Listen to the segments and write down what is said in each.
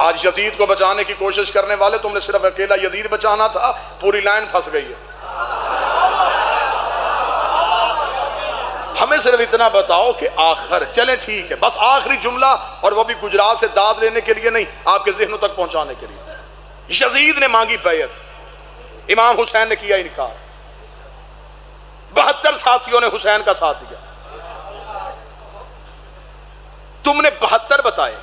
آج یزید کو بچانے کی کوشش کرنے والے، تم نے صرف اکیلا یزید بچانا تھا، پوری لائن پھنس گئی ہے۔ ہمیں صرف اتنا بتاؤ کہ آخر، چلیں ٹھیک ہے، بس آخری جملہ، اور وہ بھی گجرات سے داد لینے کے لیے نہیں، آپ کے ذہنوں تک پہنچانے کے لیے۔ یزید نے مانگی بیعت، امام حسین نے کیا انکار، 72 ساتھیوں نے حسین کا ساتھ دیا، تم نے 72 بتائے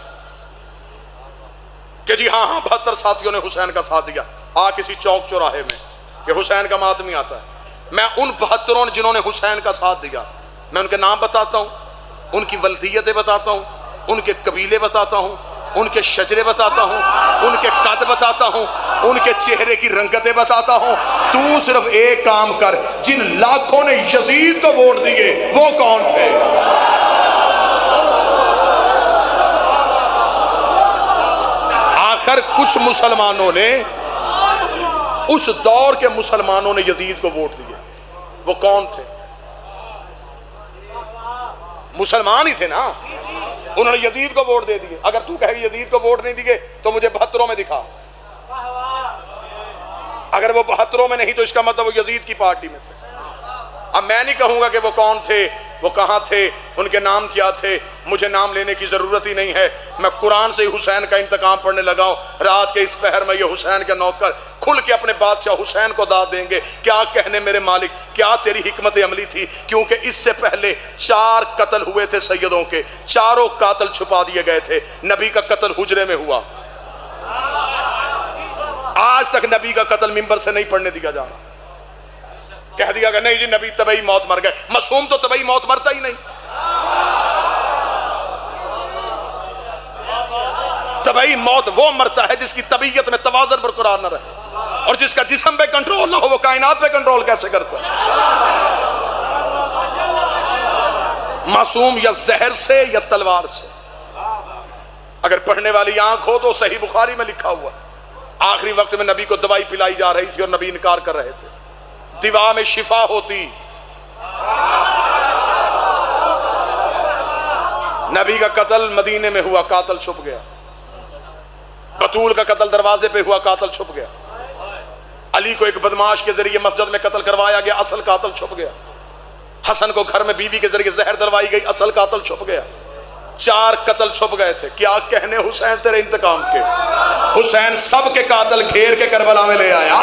کہ جی ہاں 72 ساتھیوں نے حسین کا ساتھ دیا، کسی چوک چوراہے میں کہ حسین کا ماتمی آتا ہے، میں ان 72 جنہوں نے حسین کا ساتھ دیا، میں ان کے نام بتاتا ہوں، ان کی ولدیتیں بتاتا ہوں، ان کے قبیلے بتاتا ہوں، ان کے شجرے بتاتا ہوں، ان کے قد بتاتا ہوں، ان کے چہرے کی رنگتیں بتاتا ہوں۔ تو صرف ایک کام کر، جن لاکھوں نے یزید کو ووٹ دیے وہ کون تھے؟ آخر کچھ مسلمانوں نے، اس دور کے مسلمانوں نے یزید کو ووٹ دیے، وہ کون تھے؟ مسلمان ہی تھے نا، انہوں نے یزید کو ووٹ دے دیے۔ اگر تو کہے یزید کو ووٹ نہیں دیے تو مجھے 72 میں دکھا، اگر وہ 72 میں نہیں تو اس کا مطلب وہ یزید کی پارٹی میں تھے۔ اب میں نہیں کہوں گا کہ وہ کون تھے، وہ کہاں تھے، ان کے نام کیا تھے، مجھے نام لینے کی ضرورت ہی نہیں ہے۔ میں قرآن سے حسین کا انتقام پڑھنے لگا ہوں۔ رات کے اس پہر میں یہ حسین کے نوکر کھل کے اپنے بادشاہ حسین کو داد دیں گے، کیا کہنے میرے مالک، کیا تیری حکمت عملی تھی، کیونکہ اس سے پہلے 4 قتل ہوئے تھے سیدوں کے، چاروں قاتل چھپا دیے گئے تھے۔ نبی کا قتل حجرے میں ہوا، آج تک نبی کا قتل منبر سے نہیں پڑھنے دیا جا رہا۔ کہہ دیا کہ نہیں جی نبی طبعی موت مر گئے، معصوم تو طبعی موت مرتا ہی نہیں۔ طبعی موت وہ مرتا ہے جس کی طبیعت میں توازن برقرار نہ رہے، اور جس کا جسم پہ کنٹرول نہ ہو وہ کائنات پہ کنٹرول کیسے کرتا ہے؟ معصوم یا زہر سے یا تلوار سے۔ اگر پڑھنے والی آنکھ ہو تو صحیح بخاری میں لکھا ہوا، آخری وقت میں نبی کو دوائی پلائی جا رہی تھی اور نبی انکار کر رہے تھے، دوا میں شفا ہوتی۔ نبی کا قتل مدینے میں ہوا، قاتل چھپ گیا۔ بطول کا قتل دروازے پہ ہوا، قاتل چھپ گیا۔ علی کو ایک بدماش کے ذریعے مسجد میں قتل کروایا گیا، اصل قاتل چھپ گیا۔ حسن کو گھر میں بیوی کے ذریعے زہر دلوائی گئی، اصل قاتل چھپ گیا۔ 4 قتل چھپ گئے تھے۔ کیا کہنے حسین تیرے انتقام کے؟ حسین سب کے قاتل گھیر کے کربلا میں لے آیا۔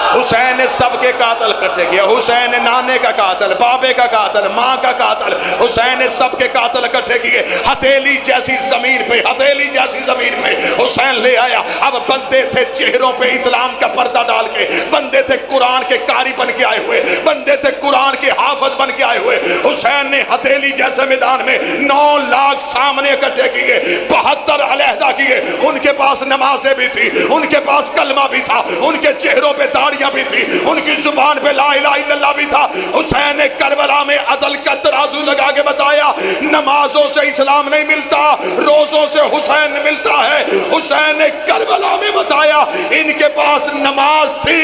حسین نے سب کے قاتل کٹے گیا، حسین نے نانے کا قاتل، بابے کا قاتل، ماں کا قاتل، حسین نے سب کے قاتل کٹے کیے۔ ہتھیلی جیسی زمین پہ، ہتھیلی جیسی زمین پہ حسین لے آیا۔ اب بندے تھے چہروں پہ اسلام کا پردہ ڈال کے، بندے تھے قرآن کے قاری بن کے آئے ہوئے، بندے تھے قرآن کے حافظ بن کے آئے ہوئے۔ حسین نے ہتھیلی جیسے میدان میں 9 لاکھ سامنے اکٹھے کیے، 72 علیحدہ کیے۔ ان کے پاس نمازیں بھی تھی، ان کے پاس کلمہ بھی تھا، ان کے چہروں پہ داڑیاں بھی تھی، ان کی زبان پہ لا الہ الا اللہ بھی تھا۔ حسین نے کربلا میں عدل کا ترازو لگا کے بتایا، نمازوں سے اسلام نہیں ملتا، روزوں سے حسین ملتا ہے۔ حسین نے کربلا میں بتایا ان کے پاس نماز تھی،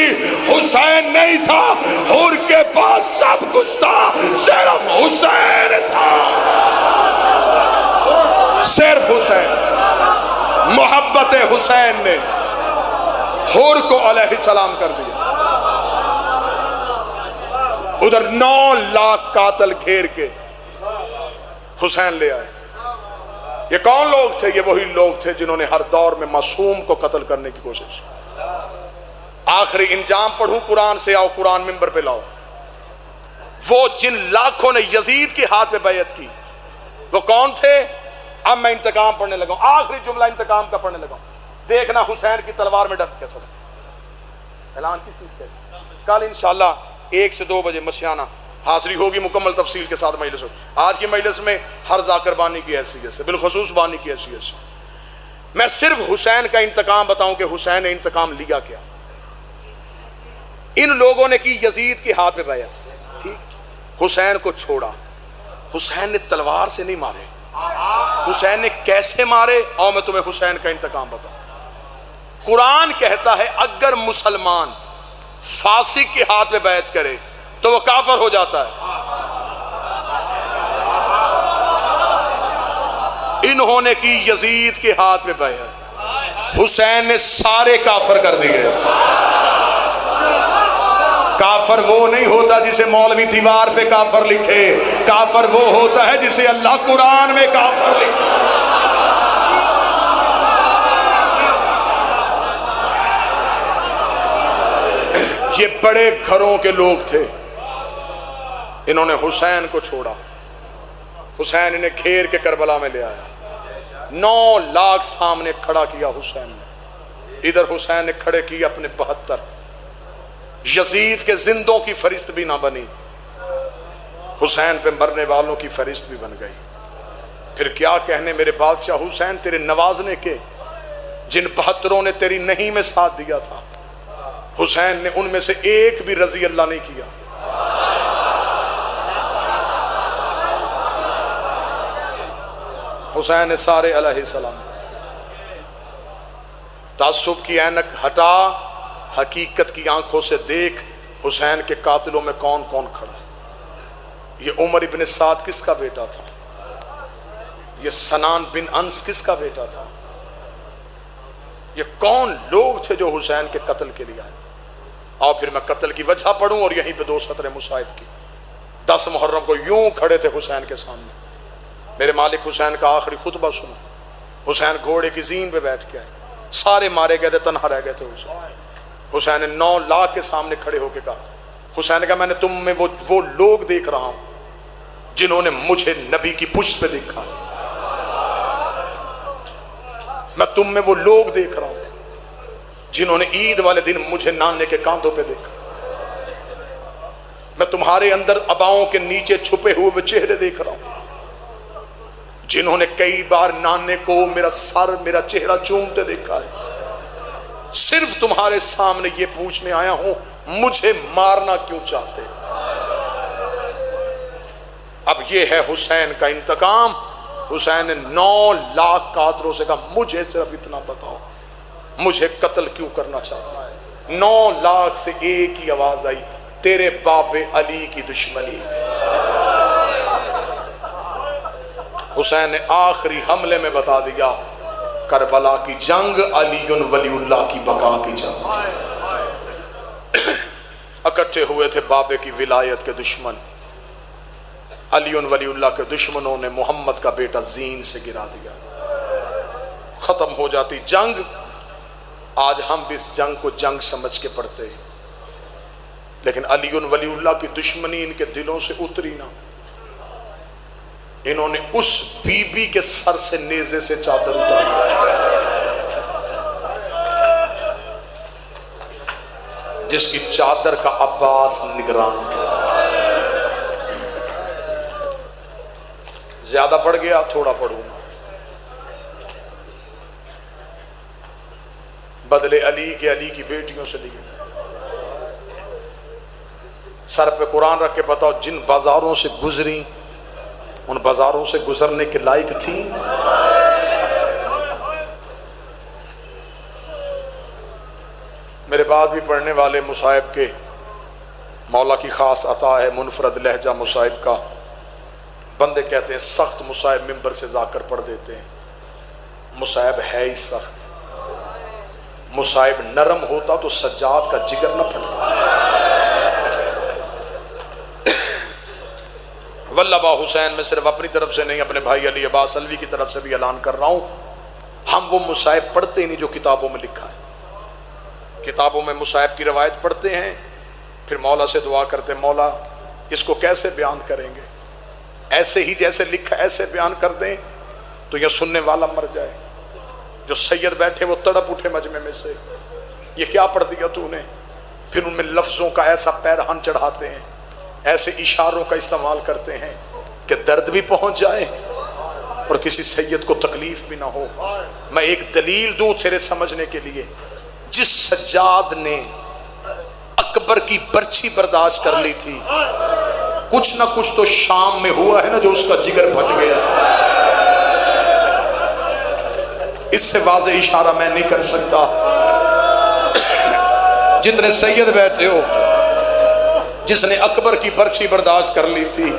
حسین نہیں تھا، اور کے پاس سب کچھ تھا، صرف حسین تھا، صرف حسین۔ محبت حسین نے حور کو علیہ السلام کر دیا۔ ادھر 9 لاکھ قاتل گھیر کے حسین لے آئے۔ یہ کون لوگ تھے؟ یہ وہی لوگ تھے جنہوں نے ہر دور میں معصوم کو قتل کرنے کی کوشش۔ آخری انجام پڑھوں قرآن سے، آؤ قرآن منبر پہ لاؤ۔ وہ جن لاکھوں نے یزید کے ہاتھ پہ بیعت کی وہ کون تھے؟ اب میں انتقام پڑھنے لگا ہوں، آخری جملہ انتقام کا پڑھنے لگا ہوں۔ دیکھنا حسین کی تلوار میں ڈر کیسا لگا۔ اعلان کس چیز کا؟ کل انشاءاللہ 1 سے 2 بجے مشیانہ حاضری ہوگی، مکمل تفصیل کے ساتھ مجلس ہوگی۔ آج کی مجلس میں ہر ذاکر بانی کی حیثیت سے، بالخصوص بانی کی حیثیت سے میں صرف حسین کا انتقام بتاؤں کہ حسین نے انتقام لیا کیا۔ ان لوگوں نے کی یزید کے ہاتھ پہ بیعت، ٹھیک، حسین کو چھوڑا۔ حسین نے تلوار سے نہیں مارے، حسین نے کیسے مارے؟ اور میں تمہیں حسین کا انتقام بتاؤں۔ قرآن کہتا ہے اگر مسلمان فاسق کے ہاتھ میں بیعت کرے تو وہ کافر ہو جاتا ہے۔ انہوں نے کی یزید کے ہاتھ میں بیعت، حسین نے سارے کافر کر دیے۔ کافر وہ نہیں ہوتا جسے مولوی دیوار پہ کافر لکھے، کافر وہ ہوتا ہے جسے اللہ قرآن میں کافر لکھے۔ یہ بڑے گھروں کے لوگ تھے، انہوں نے حسین کو چھوڑا، حسین انہیں گھیر کے کربلا میں لے آیا، 9 لاکھ سامنے کھڑا کیا حسین نے، ادھر حسین نے کھڑے کی اپنے 72، یزید کے زندوں کی فہرست بھی نہ بنی، حسین پہ مرنے والوں کی فہرست بھی بن گئی۔ پھر کیا کہنے میرے بادشاہ حسین تیرے نوازنے کے، جن 72 نے تیری نہیں میں ساتھ دیا تھا، حسین نے ان میں سے ایک بھی رضی اللہ نہیں کیا۔ حسین نے سارے علیہ السلام۔ تعصب کی اینک ہٹا، حقیقت کی آنکھوں سے دیکھ، حسین کے قاتلوں میں کون کون کھڑا۔ یہ عمر ابن سعد کس کا بیٹا تھا؟ یہ سنان بن انس کس کا بیٹا تھا؟ یہ کون لوگ تھے جو حسین کے قتل کے لیے آئے تھے؟ اور پھر میں قتل کی وجہ پڑھوں اور یہیں پہ 2 سطریں مصائب کی۔ 10 محرم کو یوں کھڑے تھے حسین کے سامنے، میرے مالک حسین کا آخری خطبہ سنو۔ حسین گھوڑے کی زین پہ بیٹھ کے آئے، سارے مارے گئے تھے، تنہا رہ گئے تھے حسین نے 9 لاکھ کے سامنے کھڑے ہو کے کہا، حسین نے کہا میں نے تم میں وہ لوگ دیکھ رہا ہوں جنہوں نے مجھے نبی کی پشت پہ دیکھا، میں تم میں وہ لوگ دیکھ رہا ہوں جنہوں نے عید والے دن مجھے نانے کے کاندھوں پہ دیکھا، میں تمہارے اندر عباؤں کے نیچے چھپے ہوئے وہ چہرے دیکھ رہا ہوں جنہوں نے کئی بار نانے کو میرا سر میرا چہرہ چومتے دیکھا ہے۔ صرف تمہارے سامنے یہ پوچھنے آیا ہوں مجھے مارنا کیوں چاہتے؟ اب یہ ہے حسین کا انتقام۔ حسین نے 9 لاکھ قاتلوں سے کہا مجھے صرف اتنا بتاؤ، مجھے قتل کیوں کرنا چاہتا ہے؟ 9 لاکھ سے ایک ہی آواز آئی، تیرے باپ علی کی دشمنی۔ حسین نے آخری حملے میں بتا دیا کربلا کی جنگ علی ولی اللہ کی بقا کی جنگ تھی۔ اکٹھے ہوئے تھے بابے کی ولایت کے دشمن، علی ولی اللہ کے دشمنوں نے محمد کا بیٹا زین سے گرا دیا، ختم ہو جاتی جنگ۔ آج ہم بھی اس جنگ کو جنگ سمجھ کے پڑھتے ہیں، لیکن علی ولی اللہ کی دشمنی ان کے دلوں سے اتری نہ۔ انہوں نے اس بی بی کے سر سے نیزے سے چادر اتاری جس کی چادر کا عباس نگران تھا۔ زیادہ پڑھ گیا، تھوڑا پڑھوں گا۔ بدلے علی کے علی کی بیٹیوں سے لیے، سر پہ قرآن رکھ کے بتاؤ جن بازاروں سے گزری ان بازاروں سے گزرنے کے لائق تھی؟ میرے بعد بھی پڑھنے والے مصائب کے مولا کی خاص عطا ہے منفرد لہجہ مصائب کا۔ بندے کہتے ہیں سخت مصائب ممبر سے جا کر پڑھ دیتے ہیں، مصائب ہے ہی سخت۔ مصائب نرم ہوتا تو سجاد کا جگر نہ پھٹتا۔ واللہ حسین میں صرف اپنی طرف سے نہیں، اپنے بھائی علی عباس علوی کی طرف سے بھی اعلان کر رہا ہوں، ہم وہ مصائب پڑھتے ہی نہیں جو کتابوں میں لکھا ہے۔ کتابوں میں مصائب کی روایت پڑھتے ہیں، پھر مولا سے دعا کرتے ہیں مولا اس کو کیسے بیان کریں گے، ایسے ہی جیسے لکھا ایسے بیان کر دیں تو یہ سننے والا مر جائے۔ جو سید بیٹھے وہ تڑپ اٹھے مجمع میں سے، یہ کیا پڑھ دیا تو نے؟ پھر ان میں لفظوں کا ایسا پیرہن چڑھاتے ہیں، ایسے اشاروں کا استعمال کرتے ہیں کہ درد بھی پہنچ جائے اور کسی سید کو تکلیف بھی نہ ہو۔ میں ایک دلیل دوں تیرے سمجھنے کے لیے، جس سجاد نے اکبر کی برچھی برداشت کر لی تھی، کچھ نہ کچھ تو شام میں ہوا ہے نا جو اس کا جگر پھٹ گیا۔ اس سے واضح اشارہ میں نہیں کر سکتا۔ جتنے سید بیٹھے ہو، جس نے اکبر کی برچھی برداشت کر لی تھی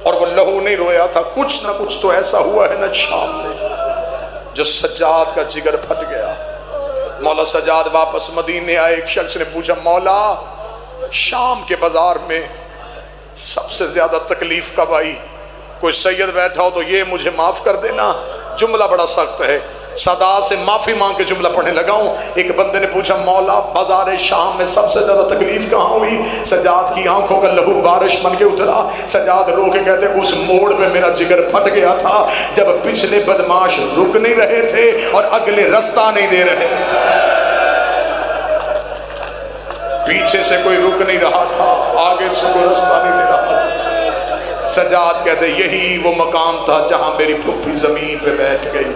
اور وہ لہو نہیں رویا تھا، کچھ نہ کچھ تو ایسا ہوا ہے نا شام میں جو سجاد کا جگر پھٹ گیا۔ مولا سجاد واپس مدینے آئے، ایک شخص نے پوچھا مولا شام کے بازار میں سب سے زیادہ تکلیف کب آئی؟ کوئی سید بیٹھا ہو تو یہ مجھے معاف کر دینا، جملہ بڑا سخت ہے۔ سادات سے معافی مانگ کے جملہ پڑھنے لگا ہوں۔ ایک بندے نے پوچھا مولا بازار شام میں سب سے زیادہ تکلیف کہاں ہوئی؟ سجاد کی آنکھوں کا لہو بارش بن کے اترا۔ سجاد رو کے کہتے اس موڑ پہ میرا جگر پھٹ گیا تھا جب پچھلے بدماش رک نہیں رہے تھے اور اگلے رستہ نہیں دے رہے تھے، پیچھے سے کوئی رک نہیں رہا تھا، آگے سے کوئی رستہ نہیں دے رہا تھا۔ سجاد کہتے یہی وہ مقام تھا جہاں میری پھوپھی زمین پہ بیٹھ گئی،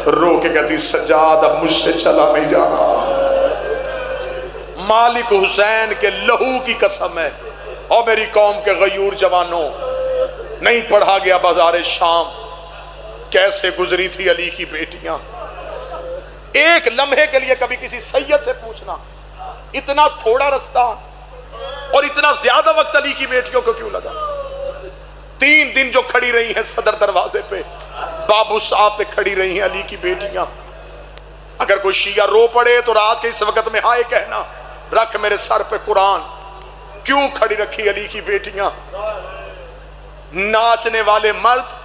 رو کے کہتی سجاد اب مجھ سے چلا نہیں جانا۔ مالک حسین کے لہو کی قسم ہے، اور میری قوم کے غیور جوانوں، نہیں پڑھا گیا بازار شام کیسے گزری تھی علی کی بیٹیاں۔ ایک لمحے کے لیے کبھی کسی سید سے پوچھنا اتنا تھوڑا رستہ اور اتنا زیادہ وقت علی کی بیٹیوں کو کیوں لگا؟ 3 دن جو کھڑی رہی ہیں صدر دروازے پہ، بابو صاحب پہ کھڑی رہی ہیں علی کی بیٹیاں۔ اگر کوئی شیعہ رو پڑے تو رات کے اس وقت میں ہائے کہنا، رکھ میرے سر پہ قرآن، کیوں کھڑی رکھی علی کی بیٹیاں؟ ناچنے والے مرد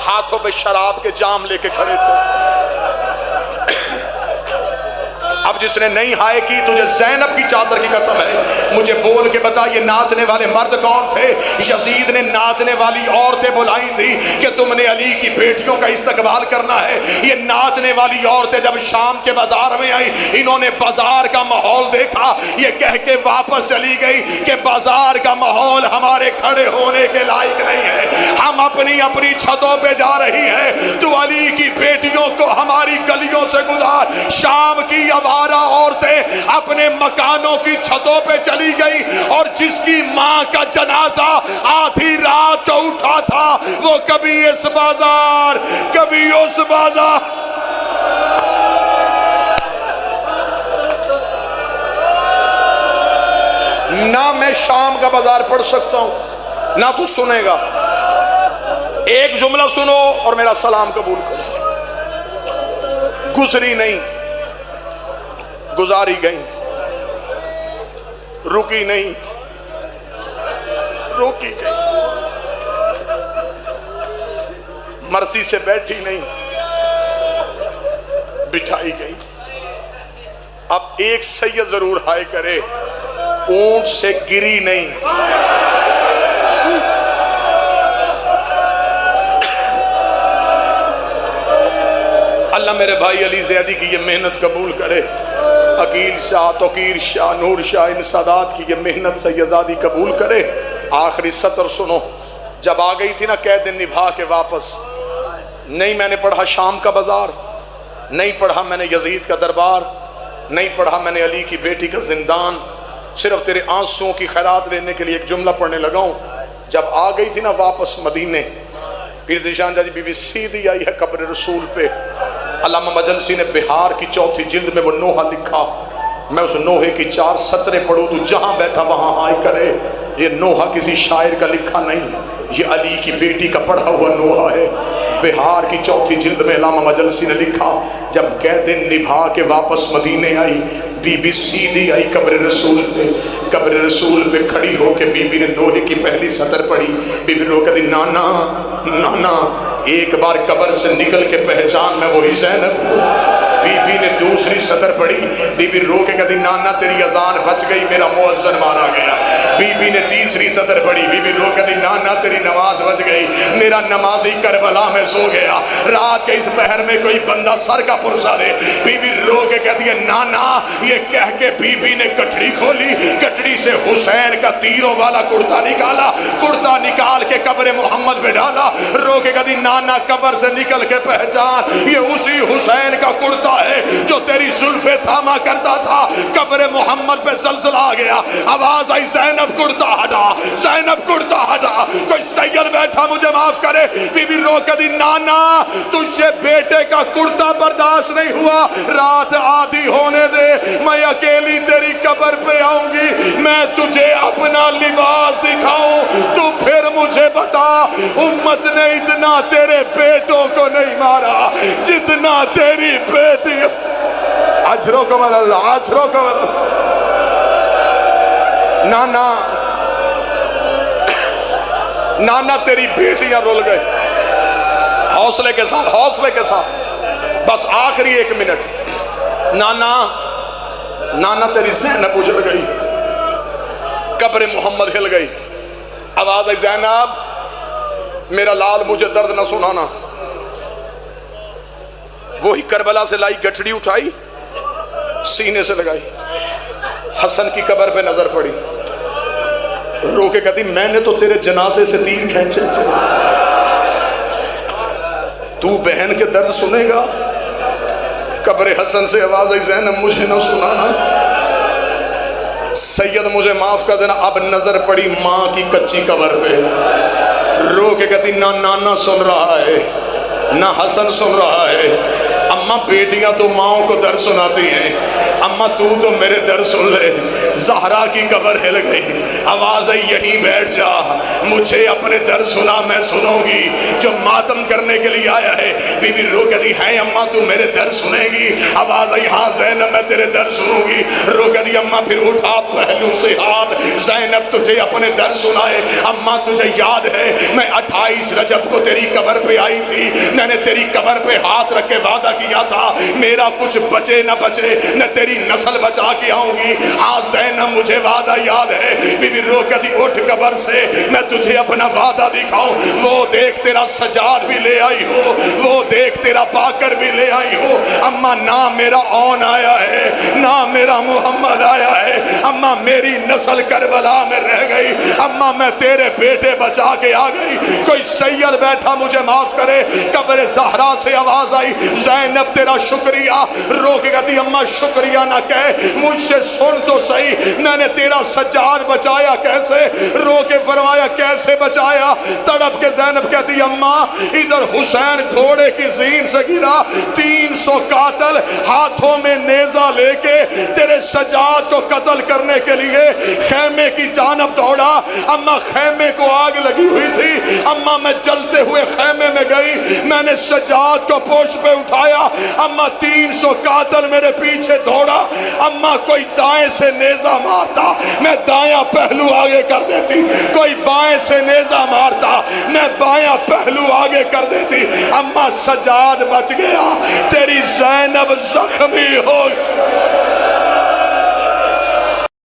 ہاتھوں پہ شراب کے جام لے کے کھڑے تھے۔ اب جس نے نہیں ہائے کی تجھے زینب کی چادر کی قسم ہے مجھے بول کے بتا یہ ناچنے والے مرد کون تھے؟ یزید نے ناچنے والی عورتیں بلائی تھی کہ تم نے علی کی بیٹیوں کا استقبال کرنا ہے۔ یہ ناچنے والی عورتیں جب شام کے بازار میں آئی، انہوں نے بازار کا ماحول دیکھا، یہ کہہ کے واپس چلی گئی کہ بازار کا ماحول ہمارے کھڑے ہونے کے لائق نہیں ہے، ہم اپنی اپنی چھتوں پہ جا رہی ہیں، تو علی کی بیٹیوں کو ہماری گلیوں سے گزار۔ شام کی آوارہ عورتیں اپنے مکانوں کی چھتوں پہ چلی گئی، اور جس کی ماں کا جنازہ آدھی رات کو اٹھا تھا وہ کبھی اس بازار کبھی اس بازار۔ نہ میں شام کا بازار پڑھ سکتا ہوں نہ تو سنے گا، ایک جملہ سنو اور میرا سلام قبول کرو۔ گزری نہیں، گزاری گئی، رکی نہیں، روکی گئی، مرضی سے بیٹھی نہیں، بٹھائی گئی۔ اب ایک سید ضرور ہائے کرے، اونٹ سے گری نہیں۔ اللہ میرے بھائی علی زیدی کی یہ محنت قبول کرے، عقیل شاہ، توقیر شاہ، نور شاہ، ان سادات کی یہ محنت سیدزادی قبول کرے۔ آخری سطر سنو، جب آ گئی تھی نا قید نبھا کے واپس، نہیں میں نے پڑھا شام کا بازار، نہیں پڑھا میں نے یزید کا دربار، نہیں پڑھا میں نے علی کی بیٹی کا زندان، صرف تیرے آنسوؤں کی خیرات لینے کے لیے ایک جملہ پڑھنے لگا ہوں۔ جب آ گئی تھی نا واپس مدینے، پیر ذیشان جی بی بی سیدھی آئی ہے قبر رسول پہ۔ علامہ مجلسی نے بہار کی 4 جلد میں وہ نوحہ لکھا، میں اس نوحے کی 4 سطریں پڑھوں تو جہاں بیٹھا وہاں آئے کرے۔ یہ نوحہ کسی شاعر کا لکھا نہیں، یہ علی کی بیٹی کا پڑھا ہوا نوحہ ہے۔ بہار کی 4 جلد میں علامہ مجلسی نے لکھا، جب قید نبھا کے واپس مدینے آئی، بی بی سیدھی آئی قبر رسول پہ، قبر رسول پہ کھڑی ہو کے بی بی نے نوحے کی پہلی سطر پڑھی۔ بی بی رو کے دی نانا نانا، ایک بار قبر سے نکل کے پہچان میں وہی زینب ہوں۔ بی بی نے دوسری سطر پڑھی، بی بی رو کے کہتی نانا تیری اذان بچ گئی، میرا مؤذن مارا گیا۔ بی بی نے تیسری سطر پڑھی، بی بی رو کے کہتی نانا تیری نماز بچ گئی، میرا نمازی کربلا میں سو گیا۔ رات کے اس پہر میں کوئی بندہ سر کا پرسا دے۔ بی بی رو کے کہتی ہے نانا، یہ کہہ کے بی بی نے کٹڑی کھولی، کٹڑی سے حسین کا تیروں والا کرتا نکالا، کرتا نکال کے قبر محمد پہ ڈالا۔ رو کے کہتی نانا قبر سے نکل کے پہچان، یہ اسی حسین کا کرتا بیٹا ہے جو تیری زلفیں تھاما کرتا تھا. قبر محمد پہ زلزلہ آ گیا. آواز آئی زینب کرتا ہٹا, زینب کرتا ہٹا. کوئی سید بیٹھا مجھے معاف کرے. بی بی رو کے دی نانا تجھ سے بیٹے کا کرتا برداشت نہیں ہوا, رات آدھی ہونے دے, میں اکیلی تیری قبر پہ آؤں گی, میں تجھے اپنا لباس دکھاؤں, تو پھر مجھے بتا امت نے اتنا تیرے بیٹوں کو نہیں مارا جتنا تیری بیٹی. اجرو کمل اللہ, اجرو کمل. نانا نانا تیری بیٹیاں رول گئے. حوصلے کے ساتھ, حوصلے کے ساتھ, بس آخری 1 منٹ. نانا نانا تیری زینب اجڑ گئی, قبر محمد ہل گئی. آواز آئی زینب میرا لال مجھے درد نہ سنانا. وہی کربلا سے لائی گٹھڑی اٹھائی, سینے سے لگائی, حسن کی قبر پہ نظر پڑی, رو کے کہتی میں نے تو تیرے جنازے سے تیر کھینچے تھے, تو بہن کے درد سنے گا. قبر حسن سے آواز آئی زینب مجھے نہ سنانا. سید مجھے معاف کر دینا. اب نظر پڑی ماں کی کچی قبر پہ, رو کے کہتی نہ نانا سن رہا ہے نہ حسن سن رہا ہے. اماں بیٹیاں تو ماؤں کو درد سناتی ہیں, اماں تو میرے درد سن لے. زہرا کی قبر ہل گئی. آواز ہے یہیں بیٹھ جا, مجھے اپنے درد سنا, میں سنوں گی. جو ماتم کرنے کے لیے آیا ہے بی بی رو کہتی ہے اماں تو میرے درد سنے گی. آواز آئی ہاں زینب میں تیرے درد سنوں گی. رو کہتی اماں پھر اٹھا پہلو سے ہاتھ, زینب تجھے اپنے درد سنائے. اماں تجھے یاد ہے میں 28 رجب کو تیری قبر پہ آئی تھی, میں نے تیری قبر پہ ہاتھ رکھ کے وعدہ کیا تھا میرا کچھ بچے نہ بچے, میں تیری نسل بچا کے آؤں گی. ہاں زینب مجھے وعدہ یاد ہے. بی بی رو کہتی اٹھ قبر سے, میں تجھے اپنا وعدہ دکھاؤں. وہ دیکھ تیرا سجاد بھی لے آئی ہو, وہ دیکھ تیرا پاکر بھی لے آئی ہو. اماں نہ میرا اون آیا ہے نہ میرا محمد آیا ہے. اماں میری نسل کربلا میں رہ گئی. اماں میں تیرے بیٹے بچا کے آ گئی. کوئی سید بیٹھا مجھے معاف کرے. قبر زہرا سے آواز آئی زینب تیرا شکریہ. رو کے کہتی اماں شکریہ نہ کہہ, مجھ سے سن تو صحیح, میں نے تیرا سجاد بچایا کیسے. رو کے فرمایا کیسے بچایا. تڑپ کے زینب کہتی اماں ادھر حسین گھوڑے کی زین سے گرا, 300 قاتل ہاتھوں میں نیزہ لے کے تیرے سجاد کو قتل کرنے کے لیے خیمے کی جانب دوڑا. اماں خیمے کو آگ لگی ہوئی تھی. اماں میں جلتے ہوئے خیمے میں گئی, میں نے سجاد کو پوش پہ اٹھایا. اماں 300 قاتل میرے پیچھے دوڑا. اماں کوئی دائیں سے نیزہ مارتا میں دایاں پہلو آگے کر دیتی, کوئی بائیں سے نیزہ مارتا میں بایاں پہلو آگے کر دیتی. اماں سجاد بچ گیا, تیری زینب زخمی ہو.